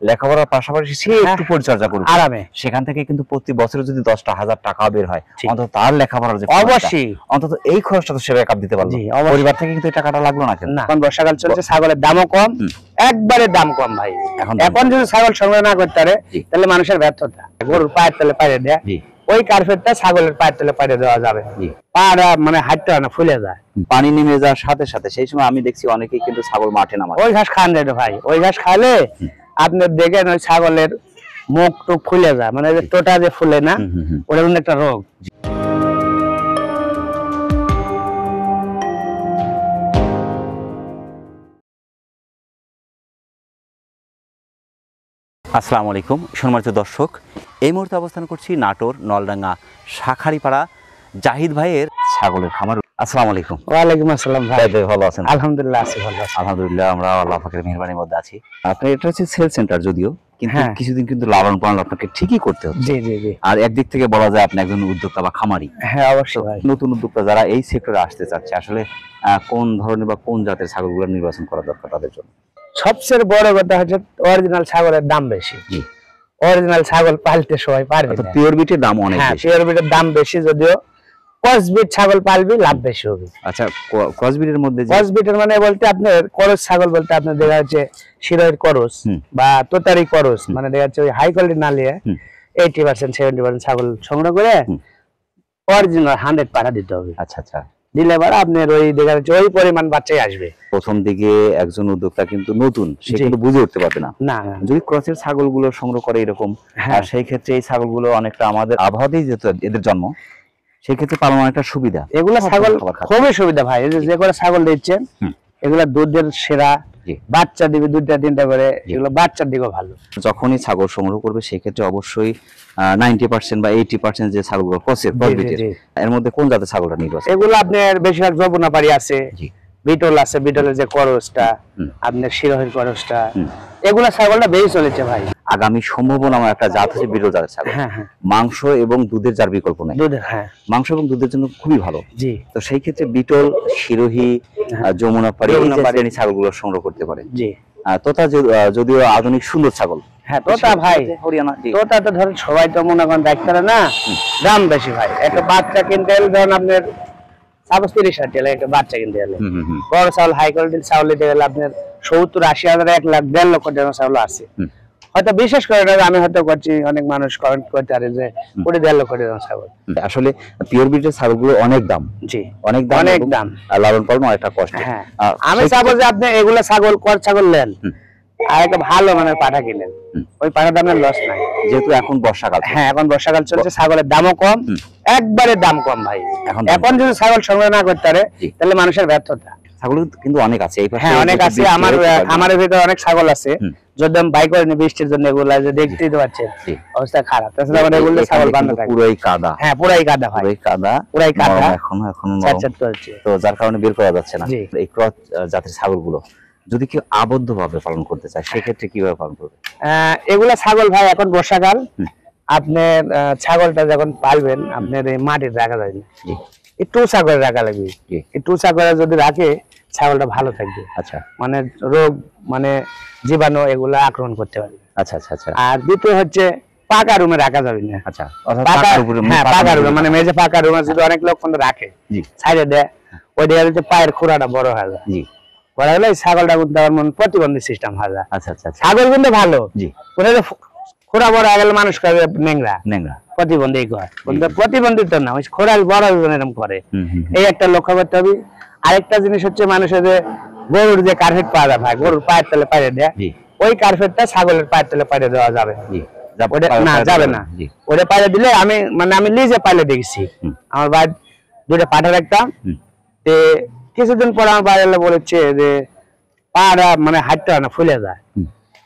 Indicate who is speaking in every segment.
Speaker 1: লেখাপড়ার পাশাপাশি সে একটু পরিচর্যা করবে আরামে, সেখান থেকে কিন্তু প্রতি বছরে যদি 10,000 টাকা বের হয়, অন্তত তার লেখাপড়ার যে অবশ্যই অন্তত এই খরচটা তো সে ব্যাকআপ দিতে পারবে। পরিবার থেকে কিন্তু এই টাকাটা লাগলো না। কিন্তু
Speaker 2: এখন বর্ষাকাল চলছে, ছাগলের দামও কম, একবারে দাম কম ভাই। এখন যদি ছাগল সংগ্রহ না করতে পারে তাহলে মানুষের ব্যর্থতা। গরুর পায়ের তলে পাইরে দেয়, ওই কার্পেটটা ছাগলের পায়ের তলে পাইরে দেওয়া যাবে, পাড়া মানে হাঁটতে হয় না, ফুলে যায়।
Speaker 1: পানি নেমে যাওয়ার সাথে সাথে সেই সময় আমি দেখছি অনেকেই কিন্তু ছাগল মাঠে নামায়।
Speaker 2: ওই ঘাস খান যায় ভাই, ওই ঘাস খালে আপনি দেখেন ওই ছাগলের মুখ টুক ফুলে যায়, মানে টোটা যে ফুলে না, ওটা কিন্তু একটা রোগ।
Speaker 1: আসসালামু আলাইকুম সম্মানিত দর্শক, এই মুহূর্তে অবস্থান করছি নাটোর নলডাঙ্গা শাখারিপাড়া জাহিদ ভাইয়ের ছাগলের খামার। আসসালামু আলাইকুম।
Speaker 2: ওয়ালাইকুম আসসালাম ভাই,
Speaker 1: ভালো আছেন?
Speaker 2: আলহামদুলিল্লাহ আছি ভালো আছি।
Speaker 1: আলহামদুলিল্লাহ, আমরা আল্লাহ পাকের মেহেরবানির মধ্যে আছি। আপনার এটা হচ্ছে সেল সেন্টার যদিও, কিন্তু কিছুদিন কিন্তু লালন পালন আপনাকে ঠিকই করতে হচ্ছে।
Speaker 2: জি জি জি।
Speaker 1: আর একদিক থেকে বলা যায় আপনি একজন উদ্যোক্তা বা খামারি।
Speaker 2: হ্যাঁ অবশ্যই ভাই।
Speaker 1: নতুন উদ্যোক্তা যারা এই সেক্টরে আসতে চাচ্ছে, আসলে কোন ধরনের বা কোন জাতের ছাগলগুলো নির্বাচন করা দরকার তাদের জন্য? সবচেয়ে
Speaker 2: বড় কথা হচ্ছে অরিজিনাল ছাগলের দাম বেশি। অরিজিনাল ছাগল পালতে সবাই পারবে না।
Speaker 1: পিওর বিটের দাম অনেক বেশি।
Speaker 2: পিওর বিটের দাম বেশি, যদিও ক্রস বিট ছাগল পালবি লাভ বেশি হবে।
Speaker 1: আচ্ছা, ক্রস বিটের মধ্যে
Speaker 2: ক্রস বিটের মানে বলতে আপনার করস ছাগল বলতে আপনার দেখা যাচ্ছে শিরোয়ের করস বা তোতারি করস, মানে দেখা যাচ্ছে ওই হাই কোয়ালিটি না নিয়ে 80% 70% ছাগল সংগ্রহ করে অরিজিনাল 100 পাঠা দিতে হবে।
Speaker 1: আচ্ছা আচ্ছা,
Speaker 2: দিলে এবার আপনার ওই দেখা যাচ্ছে ওই পরিমাণ বাচ্চাই আসবে।
Speaker 1: প্রথম দিকে একজন উদ্যোক্তা কিন্তু নতুন, সে কিন্তু বুঝে উঠতে পারবে না। যদি ক্রসের ছাগলগুলো সংগ্রহ করে এরকম, আর সেই ক্ষেত্রে এই ছাগলগুলো অনেকটা আমাদের আবহাওয়াতেই যেহেতু এদের জন্ম, সেই ক্ষেত্রে পালন অনেকটা সুবিধা।
Speaker 2: এগুলো ছাগল খুবই সুবিধা ভাই। যে করে ছাগল দিচ্ছেন এগুলা দুধের সেরা, বাচ্চা দিবে 2টা 3টা করে, এগুলো বাচ্চার দিকেও ভালো।
Speaker 1: যখনই ছাগল সংগ্রহ করবে সেক্ষেত্রে অবশ্যই 90% বা 80% যে ছাগলগুলো ক্রসের, এর মধ্যে কোন জাতের ছাগলটা নির্বাচন?
Speaker 2: এগুলো আপনার বেশিরভাগ যমুনাপাড়ি আছে, বিটল আছে, বিটলের যে করসটা, আপনার শিরোহের করসটা, এগুলা ছাগলটা বেশি চলেছে ভাই।
Speaker 1: আগামী সম্ভাবনা আমার একটা জাত হচ্ছে বিটল জাতের ছাগল। মাংস এবং দুধের যার বিকল্প নাই। মাংস এবং দুধের জন্য খুবই ভালো।
Speaker 2: জি,
Speaker 1: তো সেই ক্ষেত্রে বিটল, শিরোহী, যমুনাপাড়ি এই ছাগলগুলো সংগ্রহ করতে পারে।
Speaker 2: জি,
Speaker 1: তোতা যদিও আধুনিক সুন্দর ছাগল।
Speaker 2: হ্যাঁ তোতা ভাই, হরিয়ানা তোতা তো ধরেন সবাই তো মনে করেন দেখতে পারে না, দাম বেশি ভাই। একটা বাচ্চা কিনতে এলে ধরেন আপনার 30,000 টাকা একটা বাচ্চা কিনতে গেলে, বড় চাউল হাই কোয়ালিটির চাউল নিতে গেলে আপনার 70,000-80,000, 1 লাখ 1.5 লক্ষ টাকা চাউল আছে। হয়তো বিশেষ করে আমি হয়তো করছি, অনেক মানুষ কমেন্ট করতে পারে যে 1.5 লক্ষ টাকা ছাগল।
Speaker 1: আসলে পিওর বিটের ছাগলগুলো অনেক দাম।
Speaker 2: জি,
Speaker 1: অনেক দাম, অনেক দাম, আর লালন পালন অনেকটা কষ্ট।
Speaker 2: হ্যাঁ, আমি চাবো যে আপনি এগুলা ছাগল কর ছাগল নেন আর একটা ভালো মানের পাঠা কিনেন, ওই পাঠাটা আপনার লস নাই।
Speaker 1: যেহেতু এখন বর্ষাকাল,
Speaker 2: হ্যাঁ এখন বর্ষাকাল চলছে, ছাগলের দামও কম, একবারে দাম কম ভাই। এখন যদি ছাগল সংগ্রহ না করতে পারে তাহলে মানুষের ব্যর্থতা।
Speaker 1: ছাগল কিন্তু অনেক আছে,
Speaker 2: হ্যাঁ অনেক আছে। আমার ভিতরে অনেক ছাগল আছে, যদি আমি বাই করিনি বৃষ্টির জন্য, এগুলা যে দেখতেই তো পাচ্ছেন অবস্থা খারাপ। তাছাড়া আমার এগুলো ছাগল বান্ধা থাকে
Speaker 1: পুরাই কাদা।
Speaker 2: হ্যাঁ পুরাই কাদা ভাই, পুরাই কাদা,
Speaker 1: এখনো তো যার কারণে বের করা যাচ্ছে না। এই ক্রস জাতের ছাগলগুলো যদি কেউ আবদ্ধ ভাবে পালন করতে চায় সেক্ষেত্রে কিভাবে পালন করবে?
Speaker 2: এগুলা ছাগল ভাই এখন বর্ষাকাল, আপনার ছাগলটা যখন পালবেন আপনার এই মাটির রাখা যায় না, একটু ছাগল রাখা লাগবে। একটু ছাগল যদি রাখে ছাগলটা ভালো থাকবে।
Speaker 1: আচ্ছা,
Speaker 2: মানে রোগ মানে জীবাণু এগুলা আক্রমণ করতে পারবে।
Speaker 1: আচ্ছা আচ্ছা আচ্ছা।
Speaker 2: আর দ্বিতীয় হচ্ছে পাকা রুমে রাখা যাবে না।
Speaker 1: আচ্ছা,
Speaker 2: পাকা রুমে মানে মেঝে পাকা রুমে যদি অনেক লোক রাখে ছাইড়ে দেয়, ওই দেখা যাচ্ছে পায়ের খোড়াটা বড় হয়ে যায়। জি, বড় হলে ছাগলটা কিন্তু আমার মনে প্রতিবন্ধী সিস্টেম হয়ে যায়।
Speaker 1: আচ্ছা আচ্ছা, ছাগল
Speaker 2: কিন্তু ভালো। জি, খোড়া বড় হয়ে গেলে মানুষ করে নেংরা নেংরা প্রতিবন্ধী করে, কিন্তু প্রতিবন্ধী তো না, ওই খোড়া বড় এরকম করে। এই একটা লক্ষ্য করতে হবে। আরেকটা জিনিস হচ্ছে মানুষের যে গরুর যে কার্পেট পাওয়া যায় ভাই, গরুর পায়ের তলে পাইরে দেয়, ওই কার্পেটটা ছাগলের পায়ের তলে পাইরে দেওয়া যাবে না, যাবে না। ওটা পাইরে দিলে আমি নিজে পাইলে দেখছি, আমার ভাই 2টা পাঠা রাখতাম, কিছুদিন পর আমার বাইরে বলেছে যে পাড়া মানে হাঁটতে হয় না, ফুলে যায়।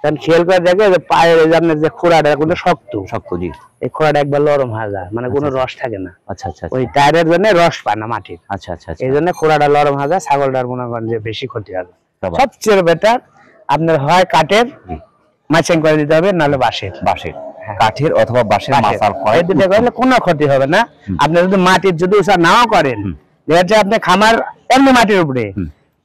Speaker 2: তখন খেয়াল করে দেখে যে পায়ের যে খোড়াটা কিন্তু শক্ত শক্ত, জি, এই খোড়াটা একবার নরম হয়ে যায়, মানে কোনো রস থাকে না। আচ্ছা আচ্ছা, ওই টায়ারের জন্য রস পায় না মাটির। আচ্ছা আচ্ছা, এই জন্য খোড়াটা নরম হয়ে যায়, ছাগলটার মনে করেন যে বেশি ক্ষতি হবে। সবচেয়ে বেটার আপনার হয় কাঠের মাচিং করে দিতে হবে, নাহলে বাঁশের।
Speaker 1: কাঠের অথবা বাঁশের মাচাল করে দিতে
Speaker 2: গেলে কোনো ক্ষতি হবে না। আপনি যদি মাটির যদি উঁচা নাও করেন, দেখা যাচ্ছে আপনি খামার এমনি মাটির উপরে,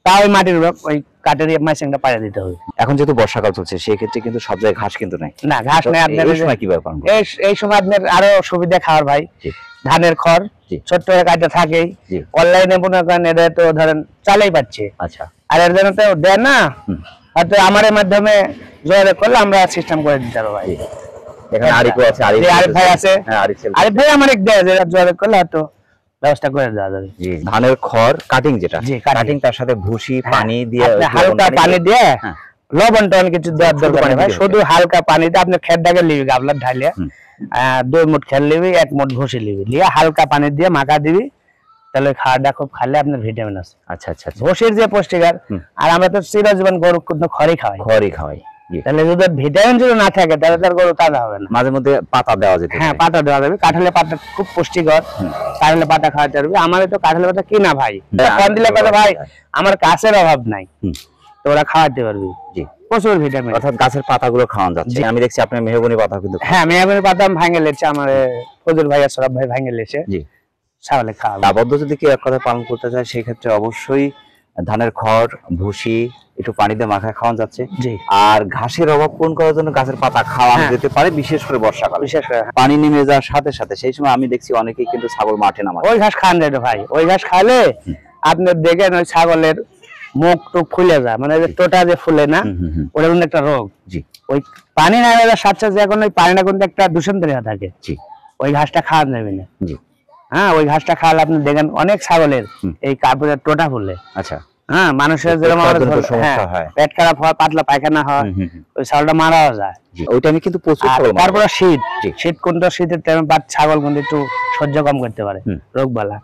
Speaker 2: তা ওই মাটির ওই কাঠের মেশিনটা পাড়ে দিতে হবে।
Speaker 1: এখন যেহেতু বর্ষাকাল চলছে সেই ক্ষেত্রে কিন্তু সব জায়গায় ঘাস কিন্তু নাই।
Speaker 2: না ঘাস নাই। আপনার
Speaker 1: এই সময় কিভাবে পালন
Speaker 2: করবেন? এই সময় আপনার আরো সুবিধা খাওয়ার ভাই, ধানের খড় ছোট্ট করে কাটে থাকেই, অনলাইনে মনে করেন এটা তো ধরেন চালাই পাচ্ছে।
Speaker 1: আচ্ছা,
Speaker 2: আর এর জন্য তো দেয় না, হয়তো আমার মাধ্যমে যোগাযোগ করলে আমরা সিস্টেম করে দিতে পারবো ভাই।
Speaker 1: এখানে আরিফ আছে, আরিফ ভাই আছে, হ্যাঁ
Speaker 2: আরিফ ভাই আমার এক দেয়, যোগাযোগ করলে হয়তো ব্যবস্থা করে দেওয়া যাবে।
Speaker 1: জি, ধানের খড় কাটিং, যেটা কাটিং তার সাথে ভুসি পানি দিয়ে,
Speaker 2: হালকা পানি দিয়ে, লবণ টন কিছু দেওয়ার দরকার নেই ভাই, শুধু হালকা পানি দিয়ে আপনি খেরটাকে লিবি, গাবলার ঢালে 2 মুঠ খের লিবি, 1 মুঠ ভুসি লিবি, লিয়ে হালকা পানি দিয়ে মাখা দিবি, তাহলে খাওয়াটা খুব খালে আপনার ভিটামিন আছে।
Speaker 1: আচ্ছা আচ্ছা,
Speaker 2: ভুসির যে পুষ্টিকর, আর আমরা তো চিরজীবন গরু কিন্তু খড়ই খাওয়াই, তাহলে যদি ভিটামিন যদি না থাকে তাহলে তার গরু তাজা হবে না।
Speaker 1: মাঝে মধ্যে পাতা দেওয়া যেতে,
Speaker 2: হ্যাঁ পাতা দেওয়া যাবে, কাঁঠালের পাতা খুব পুষ্টিকর, কাঁঠালের পাতা খাওয়াতে পারবে। আমাদের তো কাঁঠালের পাতা কিনা ভাই, ফোন দিলে কথা ভাই আমার গাছের অভাব নাই, তো ওরা খাওয়াতে পারবি। জি, প্রচুর ভিটামিন,
Speaker 1: অর্থাৎ গাছের পাতাগুলো খাওয়ানো যাচ্ছে। আমি দেখছি আপনার মেহগনি পাতা কিন্তু,
Speaker 2: হ্যাঁ মেহগনি পাতা আমি ভাঙে লেছে, আমার ফজল ভাই আর সরব ভাই ভাঙে লেছে। জি, ছাগলে খাওয়া
Speaker 1: আবদ্ধ যদি কেউ এক কথা পালন করতে চায় সেই ক্ষেত্রে অবশ্যই ধানের খড়, ভুসি একটু পানি দিয়ে মাখায় খাওয়ানো যাচ্ছে। জি, আর ঘাসের অভাব পূরণ করার জন্য গাছের পাতা খাওয়ানো যেতে পারে, বিশেষ করে বর্ষাকাল, বিশেষ করে পানি নেমে যাওয়ার সাথে সাথে সেই সময় আমি দেখছি অনেকেই কিন্তু ছাগল মাঠে নামায়
Speaker 2: ওই ঘাস খান যায় ভাই। ওই ঘাস খাইলে আপনি দেখেন ওই ছাগলের মুখ টুক ফুলে যায়, মানে টোটা যে ফুলে না, ওটা কিন্তু একটা রোগ। জি, ওই পানি না যাওয়ার সাথে সাথে এখন ওই পানিটা কিন্তু একটা দূষণ তৈরি হয়ে থাকে। জি, ওই ঘাসটা খাওয়া যাবে না। জি, হ্যাঁ ওই ঘাসটা খাওয়ালে আপনি দেখেন অনেক ছাগলের এই কাপড়ের টোটা ফুলে। আচ্ছা, হ্যাঁ মানুষের যেরকম পেট খারাপ হয়, পাতলা পায়খানা হয়, ওই ছাগলটা মারাও যায়।
Speaker 1: ওইটা আমি কিন্তু প্রচুর।
Speaker 2: তারপরে শীত কোনটা, শীতের টাইমে ছাগল কিন্তু একটু সহ্য কম করতে পারে রোগ বালা,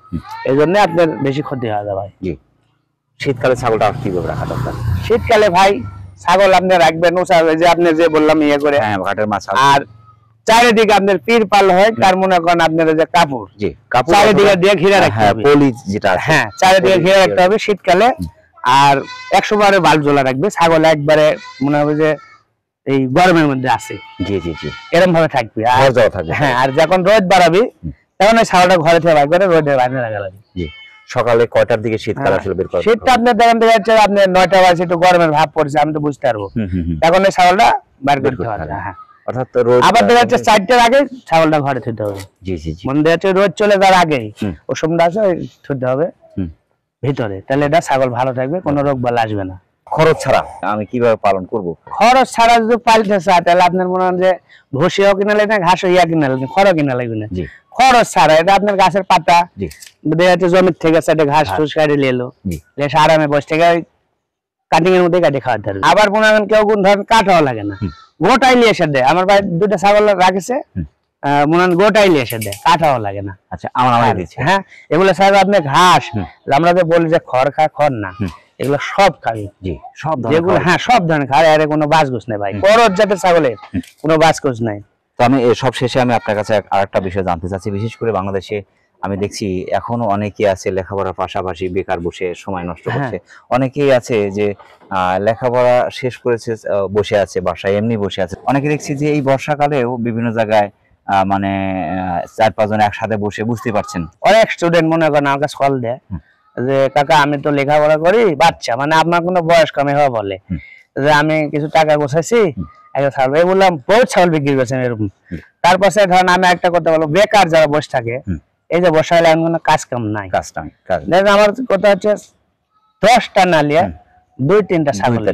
Speaker 2: এই জন্য আপনার বেশি ক্ষতি হয়ে যায় ভাই। জি,
Speaker 1: শীতকালে ছাগলটা কিভাবে রাখা দরকার?
Speaker 2: শীতকালে ভাই ছাগল আপনি রাখবেন যে আপনি যে বললাম ইয়ে করে,
Speaker 1: ঘাটের মাছ,
Speaker 2: আর চারিদিকে আপনার তিরপাল হয়, তার মনে করেন আপনার যে কাপড়, জি কাপড় চারিদিকে দিয়ে ঘিরে রাখতে হবে,
Speaker 1: পলি যেটা আছে,
Speaker 2: হ্যাঁ চারিদিকে ঘিরে রাখতে হবে শীতকালে। আর 100 বারে বাল্ব জ্বলা রাখবে, ছাগল একবারে মনে হবে যে এই গরমের মধ্যে আছে। জি জি জি, এরকম ভাবে থাকবে। হ্যাঁ, আর যখন রোদ বাড়াবি তখন ওই ছাগলটা ঘরে থেকে বাইরে করে রোদে বাইরে রাখা লাগবে। জি,
Speaker 1: সকালে কয়টার দিকে শীতকাল আসলে বের করা?
Speaker 2: শীতটা আপনার দেখেন যাচ্ছে আপনি 9টা বাজে একটু গরমের ভাব পড়ছে, আমি তো বুঝতে পারবো, তখন ওই ছাগলটা বাইরে করতে হবে। হ্যাঁ, অর্থাৎ রোদ আবার দেখা যাচ্ছে 4টার আগে ছাগলটা ঘরে থুতে হবে। জি জি জি, মনে যাচ্ছে রোদ চলে যাওয়ার আগেই ও সময়টা আছে থুতে হবে ভিতরে, তাহলে এটা ছাগল ভালো থাকবে, কোনো রোগ বালা আসবে না।
Speaker 1: খরচ ছাড়া আমি কিভাবে পালন করব?
Speaker 2: খরচ ছাড়া যদি পালতে চায় তাহলে আপনার মনে হয় যে ভুসিও কিনা লাগবে না, ঘাসও কিনা লাগবে, খড়ও কিনা লাগবে না। খরচ ছাড়া এটা আপনার গাছের পাতা দেখা যাচ্ছে জমির থেকে সাইডে ঘাস ফুস কাটে এলো, আরামে বসে থেকে কাটিং এর মধ্যে কাটে খাওয়াতে হবে। আবার মনে করেন কেউ কোন ধরেন কাটাও লাগে না, গোটাই নিয়ে এসে দেয়। আমার ভাই 2টা ছাগল রাখেছে, মনে হয় গোটাই নিয়ে এসে দেয়, কাটাও লাগে না।
Speaker 1: আচ্ছা, আমার দিচ্ছে।
Speaker 2: হ্যাঁ, এগুলো সাহেব আপনি ঘাস, আমরা যে বলি যে খড় খা, খড় না, এগুলো সব খাবি। জি, সব যেগুলো, হ্যাঁ সব ধরনের খায়, এর কোনো বাজগোছ নেই ভাই, খরচ জাতের ছাগলের কোনো বাজগোছ নাই।
Speaker 1: তো আমি সব শেষে আমি আপনার কাছে আরেকটা বিষয় জানতে চাচ্ছি। বিশেষ করে বাংলাদেশে আমি দেখছি এখনো অনেকেই আছে লেখাপড়ার পাশাপাশি বেকার বসে সময় নষ্ট করছে। অনেকেই আছে যে লেখাপড়া শেষ করেছে বসে আছে, বাসায় এমনি বসে আছে। অনেকে দেখছি যে এই বর্ষাকালেও বিভিন্ন জায়গায় মানে 4-5 জন একসাথে বসে, বুঝতে পারছেন,
Speaker 2: অনেক স্টুডেন্ট মনে করেন আমার কাছে কল দেয় যে কাকা আমি তো লেখাপড়া করি, বাচ্চা মানে আপনার কোনো বয়স কমে হওয়া বলে যে আমি কিছু টাকা গোছাইছি, একটা ছাগল বললাম বহুত ছাগল বিক্রি করছেন এরকম। তারপরে ধরেন আমি একটা কথা বলবো, বেকার যারা বসে থাকে, এই যে বসা হলে আমি কোনো কাজ কাম নাই, আমার কথা হচ্ছে 10টা না লিয়া 2-3টা ছাগল,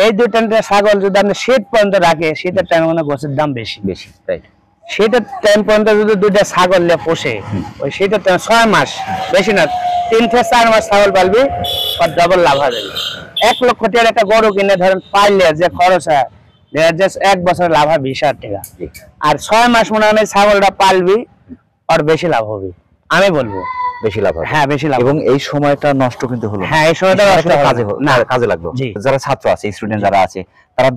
Speaker 2: এই 2-3টা ছাগল যদি আপনি শীত পর্যন্ত রাখে, শীতের টাইমে মানে গোছের দাম বেশি বেশি, তাই শীতের টাইম পর্যন্ত যদি 2টা ছাগল নিয়ে পোষে, ওই শীতের টাইম 6 মাস বেশি না 3 থেকে 4 মাস ছাগল পালবি, আর ডবল লাভ হবে। 1 লক্ষ টাকার একটা গরু কিনে ধরেন পাইলে যে খরচ হয়, 1 বছর লাভ হয় 20,000 টাকা, আর 6 মাস মনে হয় ছাগলটা পালবি আর বেশি লাভ হবে। আমি বলবো
Speaker 1: বেশি লাভ হবে।
Speaker 2: হ্যাঁ বেশি লাভ।
Speaker 1: এবং এই সময়টা নষ্ট কিন্তু হলো,
Speaker 2: হ্যাঁ এই সময়টা নষ্ট
Speaker 1: কাজে লাগলো। যারা ছাত্র আছে, স্টুডেন্ট যারা আছে, তারা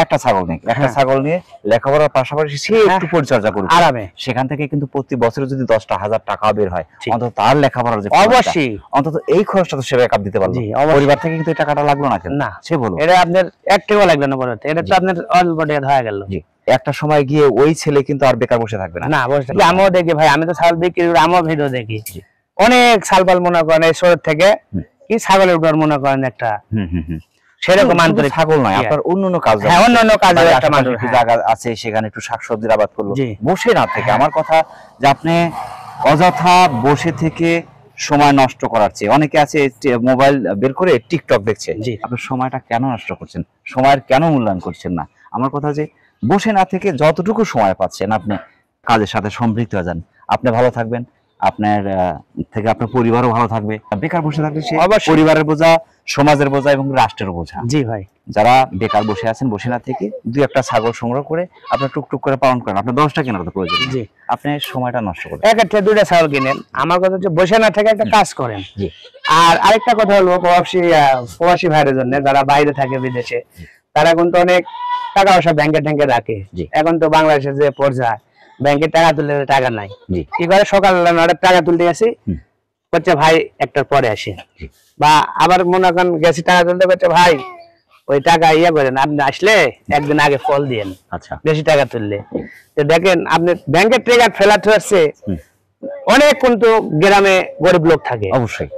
Speaker 1: একটা ছাগল নেই, একটা ছাগল নিয়ে লেখাপড়ার পাশাপাশি সে একটু পরিচর্যা করবে আরামে, সেখান থেকে কিন্তু প্রতি বছরে যদি 10,000 টাকা বের হয়, অন্তত তার লেখাপড়ার যে
Speaker 2: অবশ্যই
Speaker 1: অন্তত এই খরচটা তো সে ব্যাকআপ দিতে পারলো। পরিবার থেকে কিন্তু এই টাকাটা লাগলো না, কেন না সে বলো,
Speaker 2: এটা আপনার একটাও লাগবে না, বলতে এটা তো আপনার অলরেডি হয়ে গেল। জি,
Speaker 1: একটা সময় গিয়ে ওই ছেলে কিন্তু আর বেকার বসে থাকবে না।
Speaker 2: না বসে থাকবে। আমিও দেখি ভাই, আমি তো ছাগল বিক্রি করি, আমিও ভিডিও দেখি, অনেক ছাগল মনে করেন এই শহর থেকে কি ছাগলের উপর মনে করেন একটা সেরকম আন্তরিক
Speaker 1: ছাগল নয়, আপনার অন্যান্য কাজ,
Speaker 2: হ্যাঁ অন্যান্য কাজে একটা মানুষ
Speaker 1: জায়গা আছে সেখানে একটু শাকসবজির আবাদ করলো বসে না থেকে। আমার কথা যে আপনি অযথা বসে থেকে সময় নষ্ট করার চেয়ে, অনেকে আছে মোবাইল বের করে টিকটক দেখছে, আপনি সময়টা কেন নষ্ট করছেন, সময়ের কেন মূল্যায়ন করছেন না? আমার কথা যে বসে না থেকে যতটুকু সময় পাচ্ছেন আপনি কাজের সাথে সম্পৃক্ত হয়ে যান, আপনি ভালো থাকবেন, আপনার থেকে আপনার পরিবারও ভালো থাকবে। বেকার বসে থাকলে সে পরিবারের বোঝা, সমাজের বোঝা এবং রাষ্ট্রের বোঝা।
Speaker 2: জি ভাই,
Speaker 1: যারা বেকার বসে আছেন, বসে না থেকে 2-1টা ছাগল সংগ্রহ করে আপনার টুকটুক করে পালন করেন, আপনার 10টা কেনার তো প্রয়োজন, জি আপনি সময়টা নষ্ট করেন,
Speaker 2: 1-2টা ছাগল কিনেন। আমার কথা হচ্ছে বসে না থেকে একটা কাজ করেন। জি আর আরেকটা কথা হলো প্রবাসী ভাইদের জন্য যারা বাইরে থাকে বিদেশে, তারা কিন্তু অনেক টাকা পয়সা ব্যাংকে ট্যাঙ্কে রাখে। এখন তো বাংলাদেশের যে পর্যায়ে ব্যাংকে টাকা তুললে টাকা নাই, কি করে সকালবেলা 9টার টাকা তুলতে গেছি, বলছে ভাই একটার পরে আসে, বা আবার মনে করেন গেছি টাকা তুলতে, বলছে ভাই ওই টাকা ইয়ে করেন, আপনি আসলে একদিন আগে ফল দিয়েন, আচ্ছা বেশি টাকা তুললে। তো দেখেন আপনি ব্যাংকের টাকা ফেলাতে হচ্ছে, অনেক কিন্তু গ্রামে গরিব লোক থাকে।
Speaker 1: অবশ্যই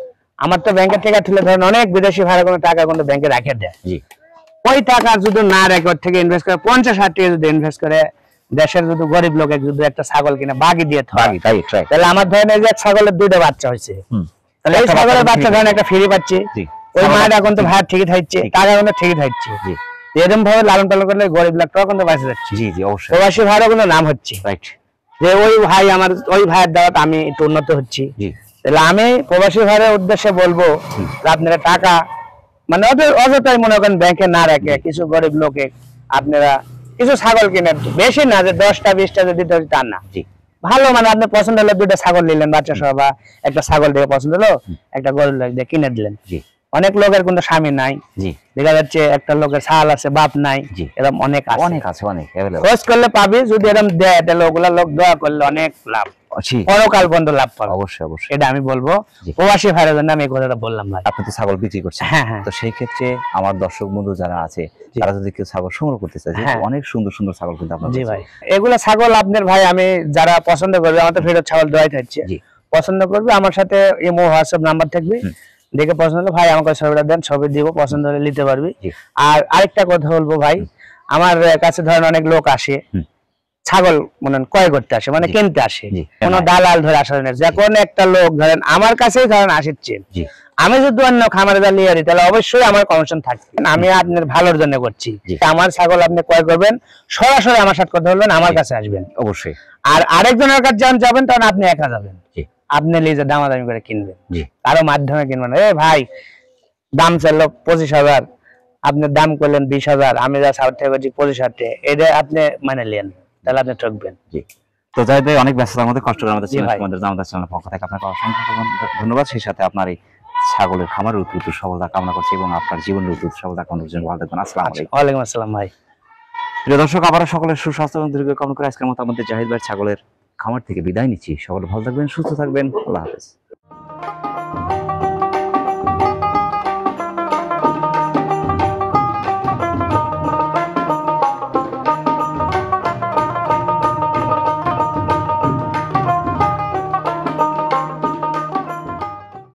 Speaker 2: আমার তো ব্যাংকের টাকা তুলে ধরেন অনেক বিদেশি ভাড়া কোনো টাকা কিন্তু ব্যাংকে রাখে দেয়, ওই টাকা যদি না রেখে থেকে ইনভেস্ট করে 50-60 টাকা যদি ইনভেস্ট করে দেশের যদি গরিব লোক যদি একটা ছাগল কিনে বাগি দিয়ে তাহলে আমার ধরেন এই যে ছাগলের 2টা বাচ্চা হয়েছে, তাহলে এই ছাগলের বাচ্চা ধরেন একটা ফ্রি পাচ্ছে, ওই মায়ের এখন তো ভাত ঠিকই থাকছে, টাকা কিন্তু ঠিকই থাকছে, এরকম ভাবে লালন পালন করলে গরিব লোকটাও কিন্তু বাঁচে যাচ্ছে। জি জি অবশ্যই, প্রবাসী ভাইয়েরও কিন্তু নাম হচ্ছে, যে ওই ভাই আমার ওই ভাইয়ের দ্বারা আমি একটু উন্নত হচ্ছি। তাহলে আমি প্রবাসী ভাইয়ের উদ্দেশ্যে বলবো আপনারা টাকা মানে ওদের অযথাই মনে করেন ব্যাংকে না রেখে কিছু গরিব লোকে আপনারা কিছু ছাগল কিনেন, বেশি না যে 10টা 20টা যদি তা না, ভালো মানে আপনি পছন্দ হলো 2টা ছাগল নিলেন বাচ্চা সহ, বা একটা ছাগল দেখে পছন্দ হলো একটা গরু দিয়ে কিনে দিলেন। অনেক লোকের কিন্তু স্বামী নাই, দেখা যাচ্ছে একটা লোকের ছাল আছে বাপ নাই, এরকম অনেক আছে খোঁজ করলে পাবি, যদি এরকম দেয় তাহলে ওগুলা লোক দোয়া করলে অনেক লাভ, পরকাল বন্ধ লাভ পাবে। অবশ্যই অবশ্যই এটা আমি বলবো প্রবাসী ভাইয়ের জন্য আমি এই কথাটা বললাম। ভাই
Speaker 1: আপনি তো ছাগল বিক্রি করছেন, তো সেই ক্ষেত্রে আমার দর্শক বন্ধু যারা আছে তারা যদি কেউ ছাগল সংগ্রহ করতে চায়, অনেক সুন্দর সুন্দর ছাগল কিন্তু আপনার,
Speaker 2: জি ভাই এগুলা ছাগল আপনার ভাই আমি যারা পছন্দ করবে, আমার তো ফেরত ছাগল দেওয়াই থাকছে, পছন্দ করবে আমার সাথে ইমো হোয়াটসঅ্যাপ নাম্বার থাকবে, দেখে পছন্দ হলে ভাই আমাকে ছবিটা দেন, ছবি দিব, পছন্দ হলে নিতে পারবি। আর আরেকটা কথা বলবো ভাই, আমার কাছে ধরেন অনেক লোক আসে ছাগল মানে ক্রয় করতে আসে, মানে কিনতে আসে, কোন দালাল ধরে আসে না, যে কোন একটা লোক ধরেন আমার কাছেই ধরেন আসছে, আমি যদি অন্য খামারে দাঁড়িয়ে আছি তাহলে অবশ্যই আমার কমিশন থাকবে, আমি আপনার ভালোর জন্য করছি। আমার ছাগল আপনি ক্রয় করবেন, সরাসরি আমার সাথে কথা বলবেন, আমার কাছে আসবেন অবশ্যই। আর আরেকজনের কাছে যখন যাবেন তখন আপনি একা যাবেন, আপনি নিজে দামাদামি করে কিনবেন, কারো মাধ্যমে কিনবেন। এ ভাই দাম চাইলো 25,000, আপনি দাম করলেন 20,000, আমি যা সাউথ থেকে করছি 25,000 টাকা, এটা আপনি মানে নেন, তাহলে আপনি ঠকবেন। জি
Speaker 1: তো যাই ভাই অনেক ব্যস্ততার মধ্যে কষ্ট করে আমাদের চ্যানেলের পক্ষ থেকে আপনাকে অসংখ্য ধন্যবাদ, সেই সাথে আপনার এই ছাগলের খামারের উত্তর সফলতা কামনা করছি এবং আপনার জীবনের উত্তর সফলতা কামনার জন্য ভালো থাকবেন। আসসালামু আলাইকুম।
Speaker 2: ওয়ালাইকুম আসসালাম ভাই।
Speaker 1: প্রিয় দর্শক, আবারও সকলের সুস্বাস্থ্য এবং দীর্ঘ কামনা করে আজকের মতো আমাদের জাহিদ ভাই ছাগলের খামার থেকে বিদায় নিচ্ছি। সকলে ভালো থাকবেন, সুস্থ থাকবেন, আল্লাহ হাফেজ।